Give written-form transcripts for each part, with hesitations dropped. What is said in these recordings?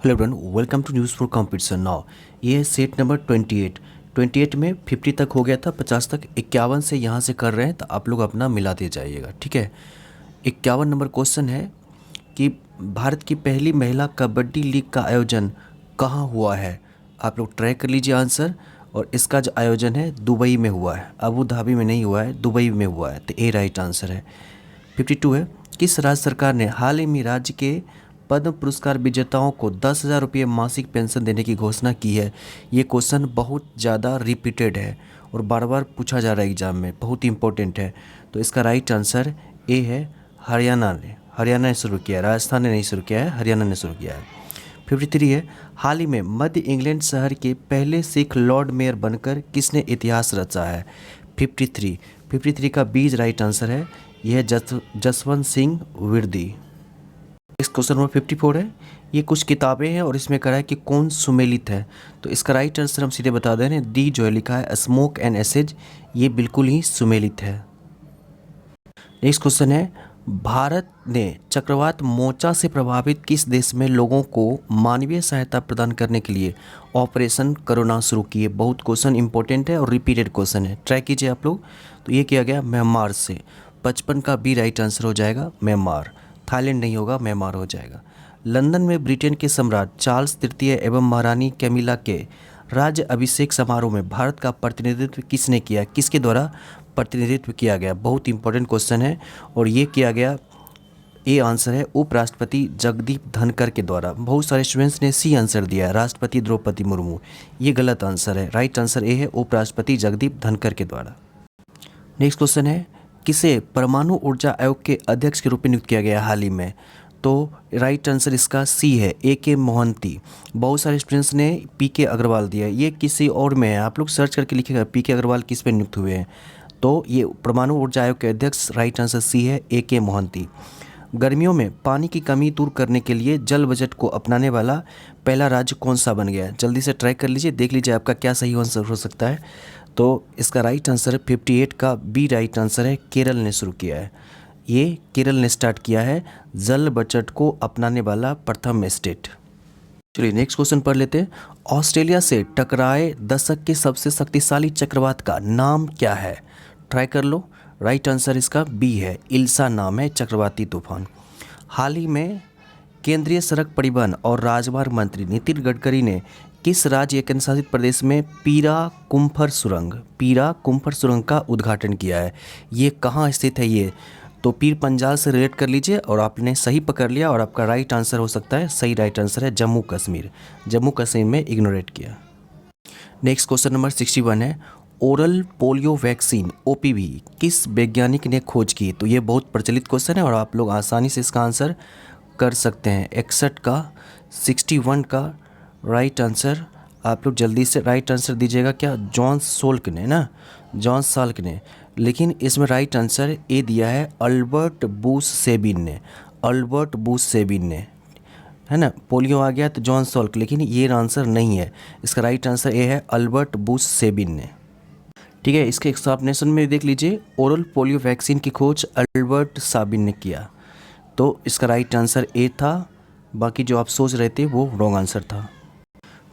Hello everyone, welcome to news for competition now. ये है set number 28 में 50 तक हो गया था, 50 तक 51 से यहाँ से कर रहे हैं, तो आप लोग अपना मिलाते जाइएगा, ठीक है। 51 नंबर क्वेश्चन है कि भारत की पहली महिला कबड्डी लीग का आयोजन कहाँ हुआ है। आप लोग ट्राई कर लीजिए आंसर। और इसका जो आयोजन है दुबई में हुआ है, अबू धाबी में नहीं हुआ है, दुबई में हुआ है, तो ए राइट आंसर है। 52 है, किस राज्य सरकार ने हाल ही में राज्य के पद्म पुरस्कार विजेताओं को 10,000 रुपये मासिक पेंशन देने की घोषणा की है। ये क्वेश्चन बहुत ज़्यादा रिपीटेड है और बार बार पूछा जा रहा है एग्जाम में, बहुत इंपॉर्टेंट है। तो इसका राइट आंसर ए है, हरियाणा ने शुरू किया है, राजस्थान ने नहीं शुरू किया है, हरियाणा ने शुरू किया है। 53 है, हाल ही में मध्य इंग्लैंड शहर के पहले सिख लॉर्ड मेयर बनकर किसने इतिहास रचा है। 53 का बीज राइट आंसर है, यह Jaswant Singh Virdi. Next question number 54 है, ये कुछ किताबें हैं और इसमें कहा है कि कौन सुमेलित है। तो इसका राइट आंसर हम सीधे बता दे रहे हैं, डी जो है लिखा है स्मोक एंड एसेज, ये बिल्कुल ही सुमेलित है। नेक्स्ट क्वेश्चन है, भारत ने चक्रवात मोचा से प्रभावित किस देश में लोगों को मानवीय सहायता प्रदान करने के लिए ऑपरेशन करुणा शुरू की है। बहुत क्वेश्चन इंपॉर्टेंट है और रिपीटेड क्वेश्चन है, ट्राई कीजिए आप लोग। तो ये किया गया म्यांमार से, 55 का बी राइट आंसर हो जाएगा म्यांमार, थाईलैंड नहीं होगा, म्यांमार हो जाएगा। लंदन में ब्रिटेन के सम्राट चार्ल्स तृतीय एवं महारानी कैमिला के राज्य अभिषेक समारोह में भारत का प्रतिनिधित्व किसने किया, किसके द्वारा प्रतिनिधित्व किया गया। बहुत इंपॉर्टेंट क्वेश्चन है और ये किया गया, ए आंसर है उपराष्ट्रपति जगदीप धनखड़ के द्वारा। बहुत सारे स्टूडेंट्स ने सी आंसर दिया है, राष्ट्रपति द्रौपदी मुर्मू, ये गलत आंसर है। राइट आंसर ए है उपराष्ट्रपति जगदीप धनखड़ के द्वारा। नेक्स्ट क्वेश्चन है, किसे परमाणु ऊर्जा आयोग के अध्यक्ष के रूप में नियुक्त किया गया हाल ही में। तो राइट आंसर इसका सी है, ए के मोहंती। बहुत सारे स्टूडेंट्स ने पी के अग्रवाल दिया है, ये किसी और में है, आप लोग सर्च करके लिखिएगा पी के अग्रवाल किस पे नियुक्त हुए हैं। तो ये परमाणु ऊर्जा आयोग के अध्यक्ष राइट आंसर सी है, ए के मोहंती। गर्मियों में पानी की कमी दूर करने के लिए जल बजट को अपनाने वाला पहला राज्य कौन सा बन गया है। जल्दी से ट्राई कर लीजिए, देख लीजिए आपका क्या सही आंसर हो सकता है। तो इसका राइट आंसर है 58 का बी राइट आंसर है, केरल ने शुरू किया है। ये केरल ने स्टार्ट किया है जल बजट को अपनाने वाला प्रथम स्टेट। चलिए नेक्स्ट क्वेश्चन पढ़ लेते हैं। ऑस्ट्रेलिया से टकराए दशक के सबसे शक्तिशाली चक्रवात का नाम क्या है। ट्राई कर लो, राइट आंसर इसका बी है, इल्सा नाम है चक्रवाती तूफान। हाल ही में केंद्रीय सड़क परिवहन और राजमार्ग मंत्री नितिन गडकरी ने किस राज्य केंद्र शासित प्रदेश में पीरा कुम्फर सुरंग का उद्घाटन किया है। ये कहाँ स्थित है ये, तो पीर पंजाल से रिलेट कर लीजिए और आपने सही पकड़ लिया और आपका राइट आंसर हो सकता है, सही राइट आंसर है जम्मू कश्मीर में इग्नोरेट किया। नेक्स्ट क्वेश्चन नंबर 61 है, ओरल पोलियो वैक्सीन ओपीवी किस वैज्ञानिक ने खोज की। तो ये बहुत प्रचलित क्वेश्चन है और आप लोग आसानी से इसका आंसर कर सकते हैं। 61 का 61 का राइट आंसर आप लोग जल्दी से राइट आंसर दीजिएगा, क्या जॉन साल्क ने। लेकिन इसमें राइट आंसर ए दिया है अल्बर्ट बूश सेबिन ने, है ना। पोलियो आ गया तो जॉन साल्क, लेकिन ये आंसर नहीं है, इसका राइट आंसर ए है अल्बर्ट बूश सेबिन ने, ठीक है। इसके एक्सप्लेनेशन में देख लीजिए, ओरल पोलियो वैक्सीन की खोज अल्बर्ट साबिन ने किया, तो इसका राइट आंसर ए था, बाकी जो आप सोच रहे थे वो रॉन्ग आंसर था।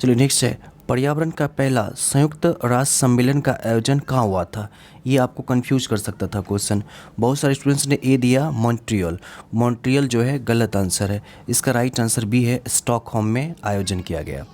चलिए नेक्स्ट है, पर्यावरण का पहला संयुक्त राष्ट्र सम्मेलन का आयोजन कहाँ हुआ था। ये आपको कंफ्यूज कर सकता था क्वेश्चन। बहुत सारे स्टूडेंट्स ने ए दिया मॉन्ट्रियल जो है गलत आंसर है, इसका राइट आंसर बी है, स्टॉकहोम में आयोजन किया गया।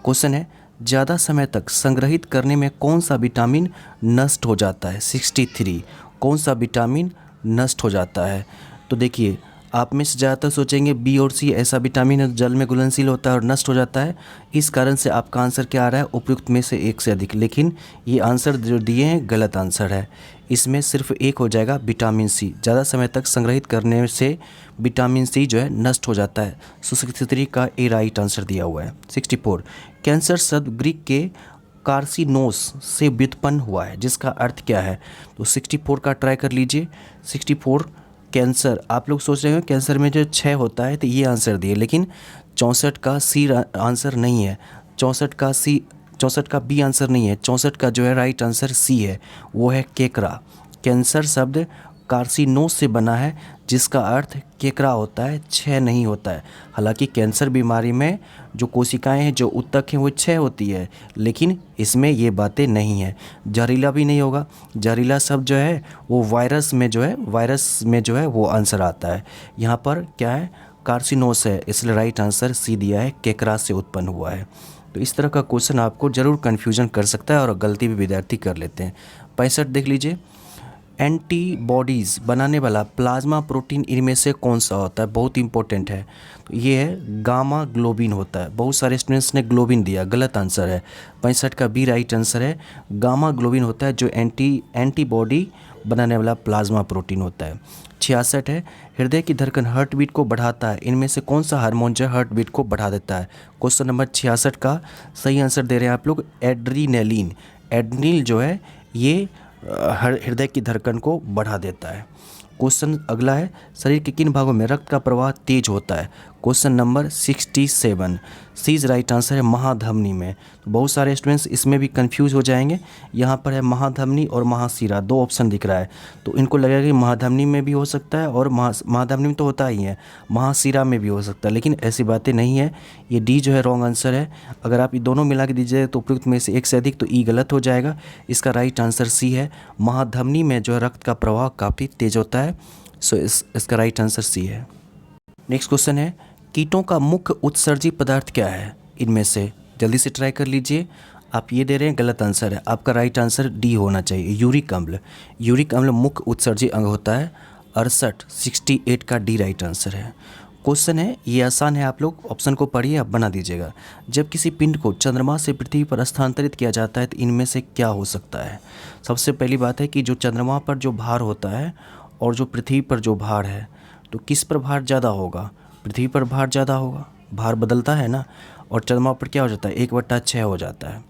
क्वेश्चन है, ज़्यादा समय तक संग्रहित करने में कौन सा विटामिन नष्ट हो जाता है। 63 कौन सा विटामिन नष्ट हो जाता है। तो देखिए, आप में से ज़्यादातर सोचेंगे बी और सी, ऐसा विटामिन है जल में घुलनशील होता है और नष्ट हो जाता है, इस कारण से आपका आंसर क्या आ रहा है, उपयुक्त में से एक से अधिक। लेकिन ये आंसर जो दिए हैं गलत आंसर है, इसमें सिर्फ एक हो जाएगा विटामिन सी। ज़्यादा समय तक संग्रहित करने से विटामिन सी जो है नष्ट हो जाता है। 63 का ए राइट आंसर दिया हुआ है। 64 कैंसर शब्द ग्रीक के कार्सिनोस से व्युत्पन्न हुआ है, जिसका अर्थ क्या है। तो 64 का ट्राई कर लीजिए। 64 कैंसर, आप लोग सोच रहे हो कैंसर में जो 6 होता है तो ये आंसर दिए, लेकिन 64 का सी आंसर नहीं है, 64 का बी आंसर नहीं है, 64 का जो है राइट आंसर सी है, वो है केकरा। कैंसर शब्द कार्सिनोस से बना है, जिसका अर्थ केकड़ा होता है, क्षय नहीं होता है। हालांकि कैंसर बीमारी में जो कोशिकाएं हैं, जो ऊतक हैं, वो क्षय होती है, लेकिन इसमें ये बातें नहीं है। जहरीला भी नहीं होगा। जहरीला शब्द जो है वो वायरस में जो है वो आंसर आता है। यहाँ पर क्या है, कार्सिनोस है, इसलिए राइट आंसर सी दिया है, केकड़ा से उत्पन्न हुआ है। तो इस तरह का क्वेश्चन आपको ज़रूर कन्फ्यूजन कर सकता है और गलती भी विद्यार्थी कर लेते हैं। 65 देख लीजिए, एंटीबॉडीज़ बनाने वाला प्लाज्मा प्रोटीन इनमें से कौन सा होता है? बहुत इंपॉर्टेंट है। तो ये है गामा ग्लोबिन होता है। बहुत सारे स्टूडेंट्स ने ग्लोबिन दिया, गलत आंसर है। 65 का बी राइट आंसर है, गामा ग्लोबिन होता है जो एंटीबॉडी बनाने वाला प्लाज्मा प्रोटीन होता है। 66 है, हृदय की धड़कन हार्ट बीट को बढ़ाता है, इनमें से कौन सा हार्मोन जो है हार्ट बीट को बढ़ा देता है? क्वेश्चन नंबर 66 का सही आंसर दे रहे हैं आप लोग, एड्रीनेलिन। एड्रीनल जो है ये हृदय की धड़कन को बढ़ा देता है। क्वेश्चन अगला है, शरीर के किन भागों में रक्त का प्रवाह तेज होता है? Question number 67, C is right answer है, महाधमनी में। तो बहुत सारे स्टूडेंट्स इसमें भी कंफ्यूज हो जाएंगे। यहाँ पर है महाधमनी और महाशिरा, दो ऑप्शन दिख रहा है, तो इनको लगेगा कि महाधमनी में भी हो सकता है और महाधमनी में तो होता ही है, महाशिरा में भी हो सकता है, लेकिन ऐसी बातें नहीं है। ये डी जो है रॉन्ग आंसर है। अगर आप ये दोनों मिला के दीजिए तो उपयुक्त में से एक से अधिक, तो ई गलत हो जाएगा। इसका राइट आंसर सी है, महाधमनी में जो है रक्त का प्रवाह काफ़ी तेज होता है। सो इसका राइट आंसर सी है। नेक्स्ट क्वेश्चन है, कीटों का मुख्य उत्सर्जी पदार्थ क्या है? इनमें से जल्दी से ट्राई कर लीजिए। आप ये दे रहे हैं, गलत आंसर है। आपका राइट आंसर डी होना चाहिए, यूरिक अम्ल। यूरिक अम्ल मुख्य उत्सर्जी अंग होता है। 68 का डी राइट आंसर है। क्वेश्चन है, ये आसान है, आप लोग ऑप्शन को पढ़िए, आप बना दीजिएगा। जब किसी पिंड को चंद्रमा से पृथ्वी पर स्थानांतरित किया जाता है तो इनमें से क्या हो सकता है? सबसे पहली बात है कि जो चंद्रमा पर जो भार होता है और जो पृथ्वी पर जो भार है, तो किस पर भार ज़्यादा होगा? पृथ्वी पर भार ज़्यादा होगा, भार बदलता है ना, और चंद्रमा पर क्या हो जाता है, 1/6 हो जाता है।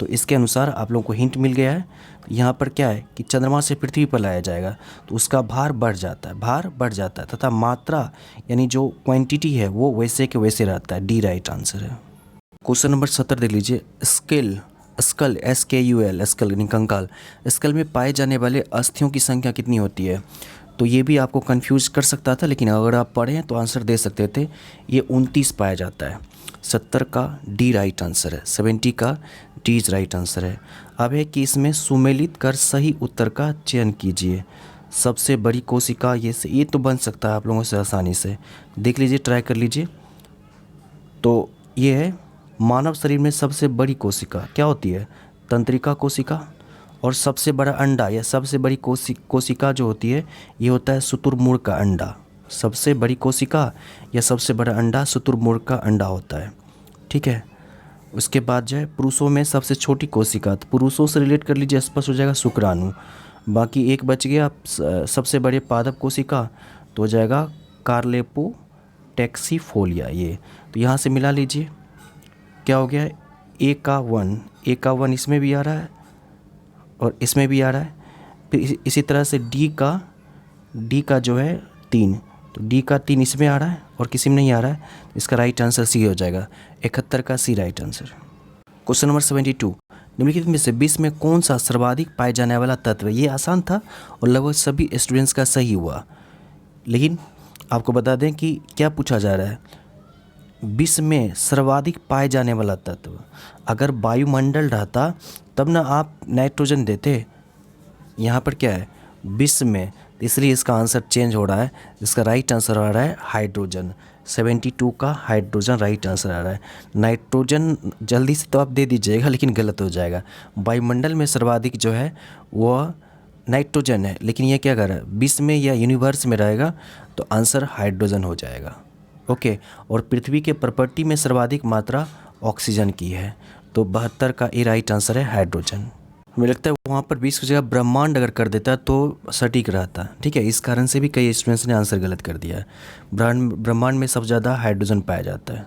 तो इसके अनुसार आप लोगों को हिंट मिल गया है। यहाँ पर क्या है कि चंद्रमा से पृथ्वी पर लाया जाएगा तो उसका भार बढ़ जाता है, भार बढ़ जाता है, तथा मात्रा यानी जो क्वांटिटी है वो वैसे के वैसे रहता है। डी राइट आंसर है। क्वेश्चन नंबर 70 देख लीजिए, स्कल SKUL स्कल यानी कंकाल, स्कल में पाए जाने वाले अस्थियों की संख्या कितनी होती है? तो ये भी आपको कंफ्यूज कर सकता था, लेकिन अगर आप पढ़ें तो आंसर दे सकते थे। ये 29 पाया जाता है। 70 का डी राइट आंसर है, 70 का डी इज राइट आंसर है। अब है कि इसमें सुमेलित कर सही उत्तर का चयन कीजिए। सबसे बड़ी कोशिका, ये तो बन सकता है आप लोगों से आसानी से, देख लीजिए, ट्राई कर लीजिए। तो ये है, मानव शरीर में सबसे बड़ी कोशिका क्या होती है? तंत्रिका कोशिका। और सबसे बड़ा अंडा या सबसे बड़ी कोशिका जो होती है ये होता है शुतुरमुर्ग का अंडा। सबसे बड़ी कोशिका या सबसे बड़ा अंडा शुतुरमुर्ग का अंडा होता है, ठीक है। उसके बाद जो है पुरुषों में सबसे छोटी कोशिका, तो पुरुषों से रिलेट कर लीजिए, स्पष्ट हो जाएगा, शुक्राणु। बाकी एक बच गया, सबसे बड़े पादप कोशिका तो हो जाएगा कार्लेपो टैक्सीफोलिया। ये तो यहाँ से मिला लीजिए, क्या हो गया, ए का वन इसमें भी आ रहा है और इसमें भी आ रहा है। फिर इसी तरह से डी का जो है 3, तो डी का 3 इसमें आ रहा है और किसी में नहीं आ रहा है। इसका राइट आंसर सी हो जाएगा, 71 का सी राइट आंसर। क्वेश्चन नंबर 72, निम्नलिखित में से विश्व में कौन सा सर्वाधिक पाए जाने वाला तत्व है? ये आसान था और लगभग सभी स्टूडेंट्स का सही हुआ, लेकिन आपको बता दें कि क्या पूछा जा रहा है, विश्व में सर्वाधिक पाए जाने वाला तत्व। अगर वायुमंडल रहता तब ना आप नाइट्रोजन देते, यहाँ पर क्या है विश्व में, इसलिए इसका आंसर चेंज हो रहा है। इसका राइट आंसर आ रहा है हाइड्रोजन। 72 का हाइड्रोजन राइट आंसर आ रहा है। नाइट्रोजन जल्दी से तो आप दे दीजिएगा, लेकिन गलत हो जाएगा। वायुमंडल में सर्वाधिक जो है वह नाइट्रोजन है, लेकिन ये क्या कर रहा है, विश्व में या यूनिवर्स में रहेगा तो आंसर हाइड्रोजन हो जाएगा, ओके। और पृथ्वी के प्रॉपर्टी में सर्वाधिक मात्रा ऑक्सीजन की है, तो 72 का ए राइट आंसर है हाइड्रोजन। हमें लगता है वहाँ पर 20 की जगह ब्रह्मांड अगर कर देता तो सटीक रहता, ठीक है। इस कारण से भी कई स्टूडेंट्स ने आंसर गलत कर दिया है। ब्रह्मांड में सबसे ज़्यादा हाइड्रोजन पाया जाता है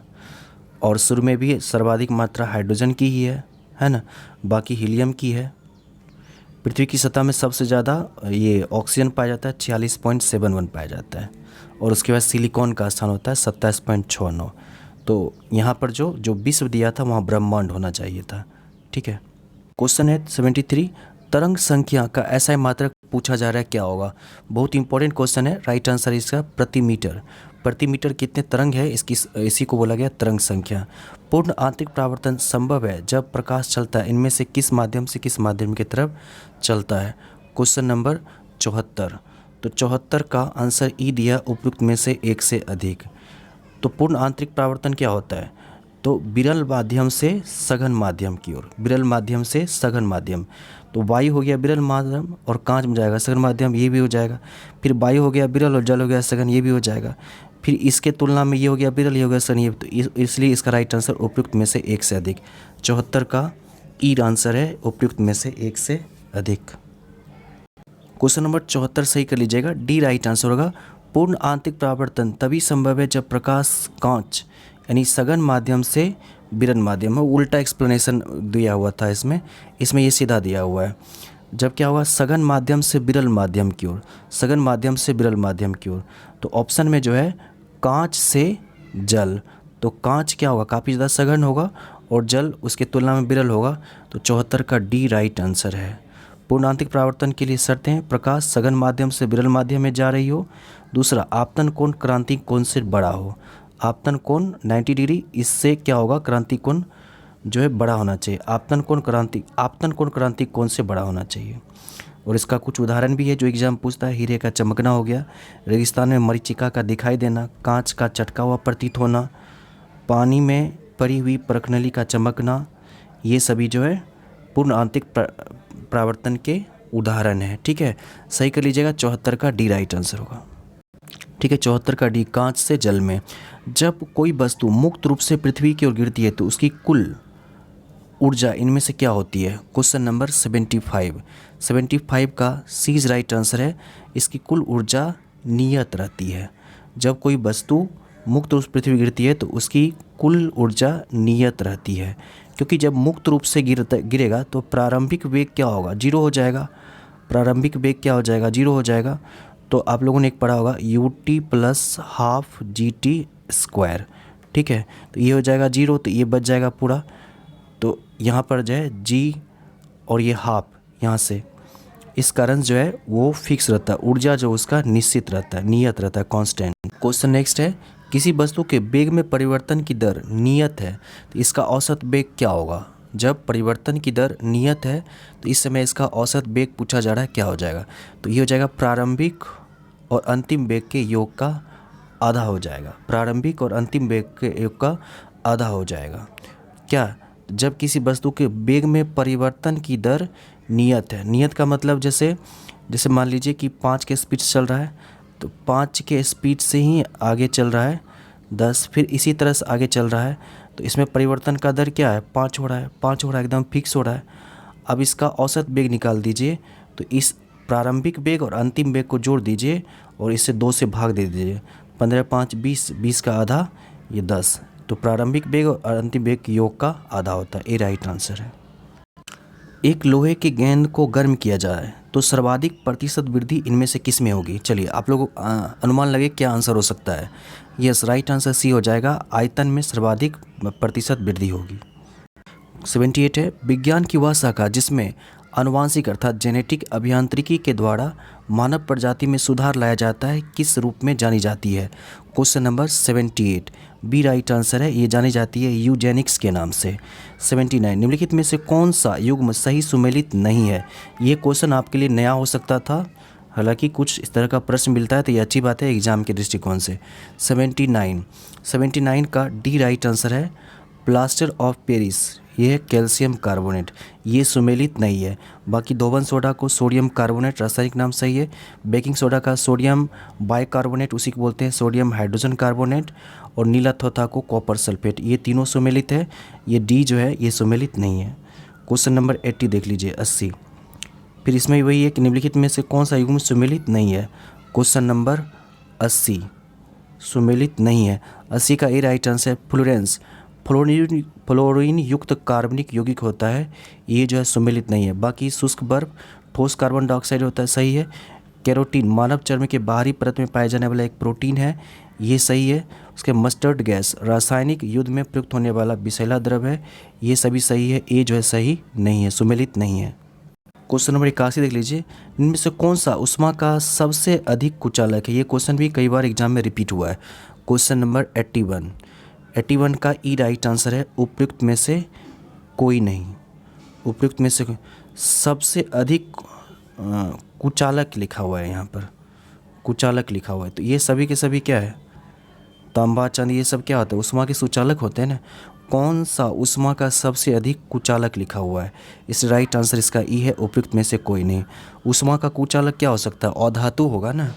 और शुरू में भी सर्वाधिक मात्रा हाइड्रोजन की ही है ना, बाकी हीलियम की है। पृथ्वी की सतह में सबसे ज़्यादा ये ऑक्सीजन पाया जाता है, 46.71 पाया जाता है, और उसके बाद सिलिकॉन का स्थान होता है 27.69। तो यहाँ पर जो विश्व दिया था वहाँ ब्रह्मांड होना चाहिए था, ठीक है। क्वेश्चन है 73, तरंग संख्या का ऐसा मात्रक पूछा जा रहा है क्या होगा। बहुत इंपॉर्टेंट क्वेश्चन है। राइट आंसर इसका प्रति मीटर। प्रति मीटर कितने तरंग है इसकी, इसी को बोला गया तरंग संख्या। पूर्ण आंतरिक परावर्तन संभव है जब प्रकाश चलता है इनमें से किस माध्यम से किस माध्यम की तरफ चलता है। Question number 74। तो 74 का आंसर ई दिया, उपयुक्त में से एक से अधिक। तो पूर्ण आंतरिक परावर्तन क्या होता है? तो विरल माध्यम से सघन माध्यम की ओर, विरल माध्यम से सघन माध्यम। तो वायु हो गया विरल माध्यम और कांच में जाएगा सघन माध्यम, ये भी हो जाएगा। फिर वायु हो गया विरल और जल हो गया सघन, ये भी हो जाएगा। फिर इसके तुलना में ये हो गया विरल, ये हो गया सघन, ये तो इसलिए इसका राइट आंसर उपयुक्त में से एक से अधिक। 74 का ई आंसर है, उपयुक्त में से एक से अधिक। क्वेश्चन नंबर 74 सही कर लीजिएगा, डी राइट आंसर होगा। पूर्ण आंतरिक परावर्तन तभी संभव है जब प्रकाश कांच यानी सघन माध्यम से विरल माध्यम में, उल्टा एक्सप्लेनेशन दिया हुआ था इसमें ये सीधा दिया हुआ है। जब क्या होगा, सघन माध्यम से विरल माध्यम की ओर, सघन माध्यम से विरल माध्यम की ओर। तो ऑप्शन में जो है कांच से जल, तो कांच क्या होगा, काफ़ी ज़्यादा सघन होगा और जल उसके तुलना में विरल होगा। तो 74 का डी राइट आंसर है। पूर्ण आंतरिक परावर्तन के लिए शर्तें हैं, प्रकाश सघन माध्यम से विरल माध्यम में जा रही हो। दूसरा, आपतन कोण क्रांति कोण से बड़ा हो। आपतन कोण 90 डिग्री, इससे क्या होगा, क्रांति कोण जो है बड़ा होना चाहिए। आपतन कोण क्रांति कोण से बड़ा होना चाहिए। और इसका कुछ उदाहरण भी है जो एग्जाम पूछता है। हीरे का चमकना हो गया, रेगिस्तान में मरीचिका का दिखाई देना, कांच का चटका हुआ प्रतीत होना, पानी में पड़ी हुई परखनली का चमकना, ये सभी जो है पूर्ण आंतरिक परावर्तन के उदाहरण है। ठीक है, सही कर लीजिएगा, 74 का डी राइट आंसर होगा। ठीक है, 74 का डी, कांच से जल में। जब कोई वस्तु मुक्त रूप से पृथ्वी की ओर गिरती है तो उसकी कुल ऊर्जा इनमें से क्या होती है। क्वेश्चन नंबर 75 का सी राइट आंसर है। इसकी कुल ऊर्जा नियत रहती है। जब कोई वस्तु मुक्त रूप से पृथ्वी गिरती है तो उसकी कुल ऊर्जा नियत रहती है, क्योंकि जब मुक्त रूप से गिरेगा तो प्रारंभिक वेग क्या होगा, जीरो हो जाएगा। प्रारंभिक वेग क्या हो जाएगा, जीरो हो जाएगा। तो आप लोगों ने एक पढ़ा होगा ut + ½ GT²। ठीक है, तो ये हो जाएगा जीरो, तो ये बच जाएगा पूरा। तो यहाँ पर जो है g और ये हाफ यहाँ से, इस कारण जो है वो फिक्स रहता है, ऊर्जा जो उसका निश्चित रहता है, नियत रहता है, कांस्टेंट। क्वेश्चन नेक्स्ट है, किसी वस्तु के वेग में परिवर्तन की दर नियत है तो इसका औसत वेग क्या होगा। जब परिवर्तन की दर नियत है तो इस समय इसका औसत वेग पूछा जा रहा है, क्या हो जाएगा। तो ये हो जाएगा प्रारंभिक और अंतिम वेग के योग का आधा हो जाएगा। प्रारंभिक और अंतिम वेग के योग का आधा हो जाएगा। क्या, जब किसी वस्तु के वेग में परिवर्तन की दर नियत है। नियत का मतलब जैसे मान लीजिए कि 5 के स्पीड से चल रहा है तो 5 के स्पीड से ही आगे चल रहा है 10, फिर इसी तरह से आगे चल रहा है, तो इसमें परिवर्तन का दर क्या है, 5 हो रहा है, 5 हो रहा है, एकदम फिक्स हो रहा है। अब इसका औसत वेग निकाल दीजिए, तो इस प्रारंभिक वेग और अंतिम वेग को जोड़ दीजिए और इसे 2 से भाग दे दीजिए। 15 5 20, 20 का आधा ये 10, तो प्रारंभिक वेग और अंतिम वेग के योग का आधा होता है। ये राइट आंसर है। एक लोहे की गेंद को गर्म किया जाए तो सर्वाधिक प्रतिशत वृद्धि इनमें से किस में होगी। चलिए आप लोग अनुमान लगे क्या आंसर हो सकता है। यस, राइट आंसर सी हो जाएगा, आयतन में सर्वाधिक प्रतिशत वृद्धि होगी। 78 है, विज्ञान की वह शाखा जिसमें आनुवांशिक अर्थात जेनेटिक अभियांत्रिकी के द्वारा मानव प्रजाति में सुधार लाया जाता है किस रूप में जानी जाती है। Question number 78 B right answer है, ये जानी जाती है यूजेनिक्स के नाम से। 79, निम्नलिखित में से कौन सा युग्म सही सुमेलित नहीं है। ये क्वेश्चन आपके लिए नया हो सकता था, हालांकि कुछ इस तरह का प्रश्न मिलता है तो ये अच्छी बात है एग्जाम के दृष्टिकोण से। 79 का डी राइट आंसर है, प्लास्टर ऑफ पेरिस, ये है कैल्शियम कार्बोनेट, ये सुमेलित नहीं है। बाकी धोवन सोडा को सोडियम कार्बोनेट रासायनिक नाम सही है। बेकिंग सोडा का सोडियम बाइकार्बोनेट, उसी को बोलते हैं सोडियम हाइड्रोजन कार्बोनेट। और नीला थोथा को कॉपर सल्फेट, ये तीनों सुमेलित है। ये डी जो है ये सुमेलित नहीं है। क्वेश्चन नंबर 80 देख लीजिए, 80। फिर इसमें वही है कि निम्नलिखित में से कौन सा युग्म सुमेलित नहीं है। क्वेश्चन नंबर 80 सुमेलित नहीं है। 80 का ए राइट आंसर है फ्लोरेंस, फ्लोरीन युक्त कार्बनिक यौगिक होता है, ये जो है सुमेलित नहीं है। बाकी शुष्क बर्फ, ठोस कार्बन डाइऑक्साइड होता है, सही है। कैरोटीन मानव चर्म के बाहरी परत में पाया जाने वाला एक प्रोटीन है, ये सही है। उसके मस्टर्ड गैस रासायनिक युद्ध में प्रयुक्त होने वाला विषैला द्रव है, ये सभी सही है। ए जो है सही नहीं है, सुमेलित नहीं है। क्वेश्चन नंबर 81 देख लीजिए, इनमें से कौन सा उष्मा का सबसे अधिक कुचालक है। ये क्वेश्चन भी कई बार एग्जाम में रिपीट हुआ है। क्वेश्चन नंबर 81 का ई राइट आंसर है उपयुक्त में से कोई नहीं। उपयुक्त में से सबसे अधिक कुचालक लिखा हुआ है, यहाँ पर कुचालक लिखा हुआ है। तो ये सभी के सभी क्या है, तांबा चांदी ये सब क्या होता है, उष्मा के सुचालक होते हैं ना। कौन सा उष्मा का सबसे अधिक कुचालक लिखा हुआ है, इस राइट आंसर इसका ई है उपयुक्त में से कोई नहीं। उष्मा का कुचालक क्या हो सकता है, अधातु होगा ना,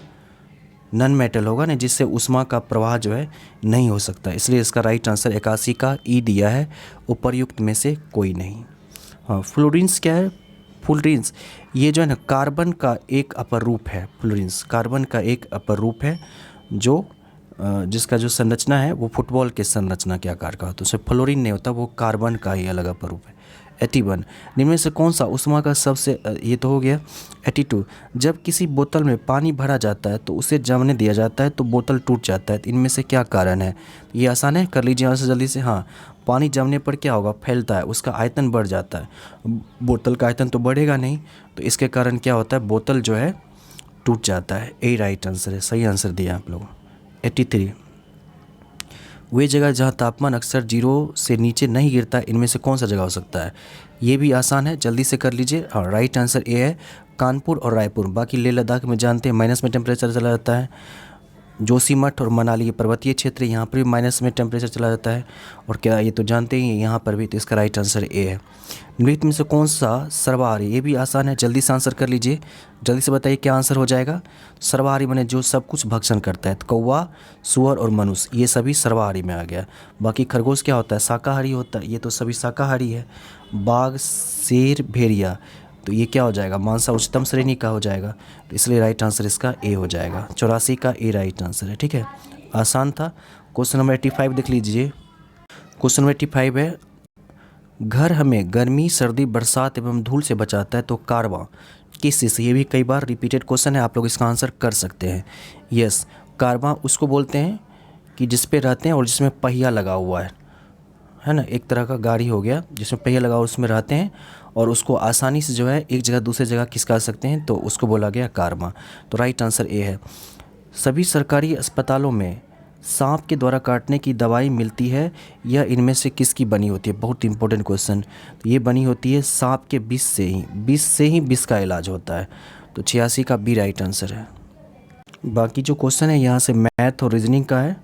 नन मेटल होगा ना, जिससे उष्मा का प्रवाह जो है नहीं हो सकता। इसलिए इसका राइट आंसर 81 का ई दिया है, उपर्युक्त में से कोई नहीं। हाँ, फ्लोरीन्स क्या है, फ्लोरीन्स ये जो है ना कार्बन का एक अपर रूप है। फ्लोरीन्स कार्बन का एक अपर रूप है जो जिसका जो संरचना है वो फुटबॉल के संरचना के आकार का होता है। उसमें फ्लोरीन नहीं होता, वो कार्बन का ही अलग अपर रूप है। 81 निम्न में से कौन सा उष्मा का सबसे ये तो हो गया। 82 जब किसी बोतल में पानी भरा जाता है तो उसे जमने दिया जाता है तो बोतल टूट जाता है, तो इनमें से क्या कारण है। ये आसान है, कर लीजिए आंसर जल्दी से। हाँ, पानी जमने पर क्या होगा, फैलता है, उसका आयतन बढ़ जाता है। बोतल का आयतन तो बढ़ेगा नहीं, तो इसके कारण क्या होता है, बोतल जो है टूट जाता है। ए राइट आंसर है, सही आंसर दिया आप लोगों। 83 वे जगह जहाँ तापमान अक्सर 0 से नीचे नहीं गिरता, इनमें से कौन सा जगह हो सकता है। ये भी आसान है, जल्दी से कर लीजिए। हाँ, राइट आंसर ए है, कानपुर और रायपुर। बाकी लेह लद्दाख में जानते हैं माइनस में टेम्परेचर चला जाता है। जोशीमठ और मनाली ये पर्वतीय क्षेत्र, यहाँ पर भी माइनस में टेम्परेचर चला जाता है। और क्या ये तो जानते ही हैं यहाँ पर भी, तो इसका राइट आंसर ए है। निम्नलिखित में से कौन सा सर्वाहारी, ये भी आसान है, जल्दी से आंसर कर लीजिए। जल्दी से बताइए क्या आंसर हो जाएगा। सर्वाहारी माने जो सब कुछ भक्षण करता है, तो कौवा, सुअर और मनुष्य ये सभी सर्वाहारी में आ गया। बाकी खरगोश क्या होता है, शाकाहारी होता है, ये तो सभी शाकाहारी है। बाघ, शेर, भेड़िया, तो ये क्या हो जाएगा, मांसा उच्चतम श्रेणी का हो जाएगा। तो इसलिए राइट आंसर इसका ए हो जाएगा। 84 का ए राइट आंसर है। ठीक है, आसान था। क्वेश्चन नंबर 85 देख लीजिए। क्वेश्चन नंबर 85 है, घर हमें गर्मी, सर्दी, बरसात एवं धूल से बचाता है, तो कार्बन किस चीज़ से। ये भी कई बार रिपीटेड क्वेश्चन है, आप लोग इसका आंसर कर सकते हैं। यस, कार्बन उसको बोलते हैं कि जिस पे रहते हैं और जिसमें पहिया लगा हुआ है ना, एक तरह का गाड़ी हो गया जिसमें पहिया लगा हुआ, उसमें रहते हैं और उसको आसानी से जो है एक जगह दूसरे जगह खिसका सकते हैं, तो उसको बोला गया कार्बन। तो राइट आंसर ए है। सभी सरकारी अस्पतालों में सांप के द्वारा काटने की दवाई मिलती है, यह इनमें से किसकी बनी होती है। बहुत इंपॉर्टेंट क्वेश्चन। तो ये बनी होती है सांप के विष से ही, विष का इलाज होता है। तो 86 का बी राइट आंसर है। बाकी जो क्वेश्चन है यहाँ से मैथ और रीजनिंग का है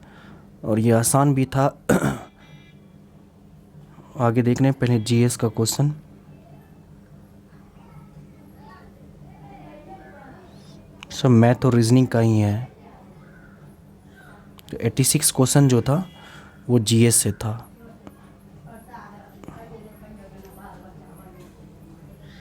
और ये आसान भी था। आगे देखने पहले जीएस का क्वेश्चन। सब मैथ और रीजनिंग का ही है। तो 86 क्वेश्चन जो था वो जीएस से था।